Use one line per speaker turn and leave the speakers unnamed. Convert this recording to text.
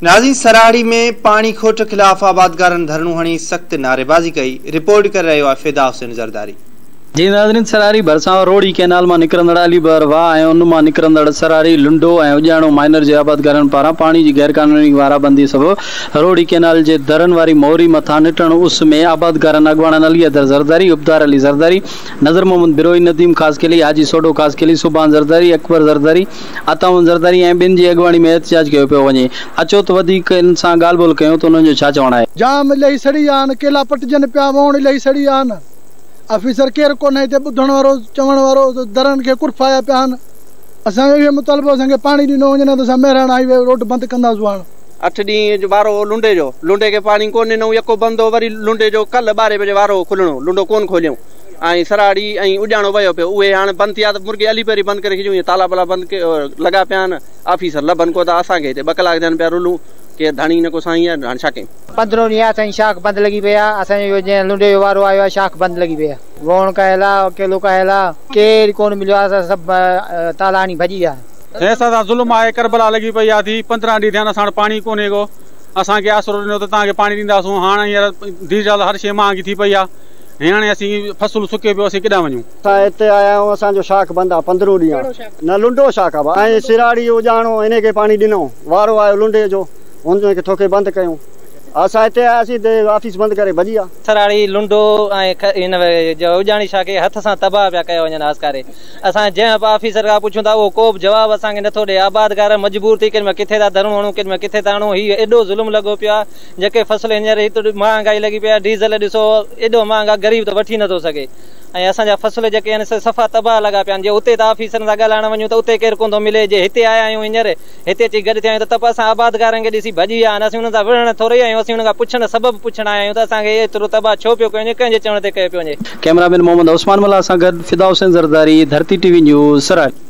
नाज़रीन, सराड़ी में पानी खोट खिलाफ आबादगारन धरणु हणी सख्त नारेबाजी कई। रिपोर्ट कर रहे हो फिदा हुसैन ज़रदारी।
जी नाज़रीन, सरारी भरसा रोड़ी कैनाल में निकरंदड़ अलीबर वाह उन में निकरंदड़ सरारी लुंडो उजाणो माइनर जे आबादगारन पारा पानी की गैर कानूनी वाराबंदी सब रोड़ी कैनाल जे दरन वारी मोहरी मथा निटण उस में आबादगारन अगवाणन अली अदर ज़रदारी, उबदार अली ज़रदारी, नज़र मोहम्मद बिरोई, नदीम खासकेली, हाजी सोडो खासकेली, सुबान ज़रदारी, अकबर ज़रदारी, अताउन ज़रदारी ऐं ॿिनि जी अगवाणी में एहतजाज कियो पियो वञे। अचो त वधीक इन सां ॻाल्हि ॿोल कयूं त उन्हनि जो छा चवणु आहे।
जाम इलाही सड़ी आहिनि, केला पटजनि पिया, वण इलाही सड़ी आहिनि। ऑफिसर केरु कोन्हे हिते ॿुधण वारो चवण वारो, दरनि खे कुर्फाया पिया आहिनि। असांजो इहो मुतालबो, असांखे पाणी ॾिनो वञे न त असां महिराण हाईवे रोड बंदि कंदासीं। हाणे
8 ॾींहं जो वारो लुंडे जो, लुंडे खे पाणी कोन ॾिनो, यको बंदि हो, वरी लुंडे जो कल्ह 12 बजे वारो खुलणो, लुंडो कोन खोलियऊं ऐं सराड़ी ऐं उजाणो वियो पियो। उहे हाणे बंदि थिया त मुर्गे अली पहिरीं बंदि करे छॾियूं, ताला बाला बंदि लॻा पिया आहिनि। ऑफिसर लभनि को था, असांखे हिते 2 कलाक थियनि पिया रुलूं के धणी न को साईं आहे। हाणे छा कयूं?
15 ॾींहं असांजी शाख बंदि लॻी पई आहे। असांजो जीअं लुंडे जो वारो आयो आहे, शाख बंदि लॻी पई आहे। वोण कयल आहे, केलो कयल आहे, केरु कोन मिलियो आहे। असां सभु ताला हणी भॼी विया।
ऐसा सां ज़ुल्म आहे, करबला लॻी पई आहे। थी 15 ॾींहं थिया आहिनि, असां वटि पाणी कोन्हे को। असांखे आसरो ॾिनो त तव्हांखे पाणी ॾींदासूं। हाणे हींअर डीजल हर शइ महांगी थी पई आहे। हाणे असीं फसुल सुके पियो, असीं केॾां वञूं?
असां हिते आया आहियूं, असांजो शाख बंदि आहे 15 ॾींहं। न लुंडो शाख आहे ऐं सिराड़ी उजाणो हिन खे पाणी ॾिनो, वारो आयो लुंडे जो, हुनखे तोखे बंदि कयूं। असां हिते आयासीं त ऑफिस बंदि करे भॼी आहे।
सराड़ी लुंडो ऐं हिन जो उजाणी शाख हथ सां तबाह पिया कया वञनि आसकारे। असां जंहिं ऑफिसर खां पुछूं था उहो को बि जवाबु असांखे नथो ॾिए। आबादगार मजबूर थी केॾी महिल किथे था धरणो हणूं, केॾी महिल किथे था हणूं। हीअ एॾो ज़ुल्म लॻो पियो आहे। जेके फसल हींअर हिते महांगाई लॻी पई आहे, डीज़ल ॾिसो एॾो महांगा, ग़रीब त वठी नथो सघे। ऐं असांजा फसल जेके आहिनि सफ़ा तबाह लॻा पिया आहिनि। जे उते त ऑफिसरनि सां ॻाल्हाइण वञूं त उते केरु कोन थो मिले। जे हिते आया आहियूं हींअर हिते अची गॾु थिया आहियूं त असां आबादगारनि खे ॾिसी भॼी विया आहिनि। असीं हुननि सां विढ़ण थोरी आहियूं, असीं हुन खां पुछण सबबु पुछण आया आहियूं त असांखे एतिरो तबाह छो पियो कयो वञे, कंहिंजे चवण ते कयो पियो वञे।
कैमरामैन मोहम्मद उस्मान मल्ला सां गॾु फिदा हुसैन ज़रदारी, धरती टीवी न्यूज़, सराड़ी।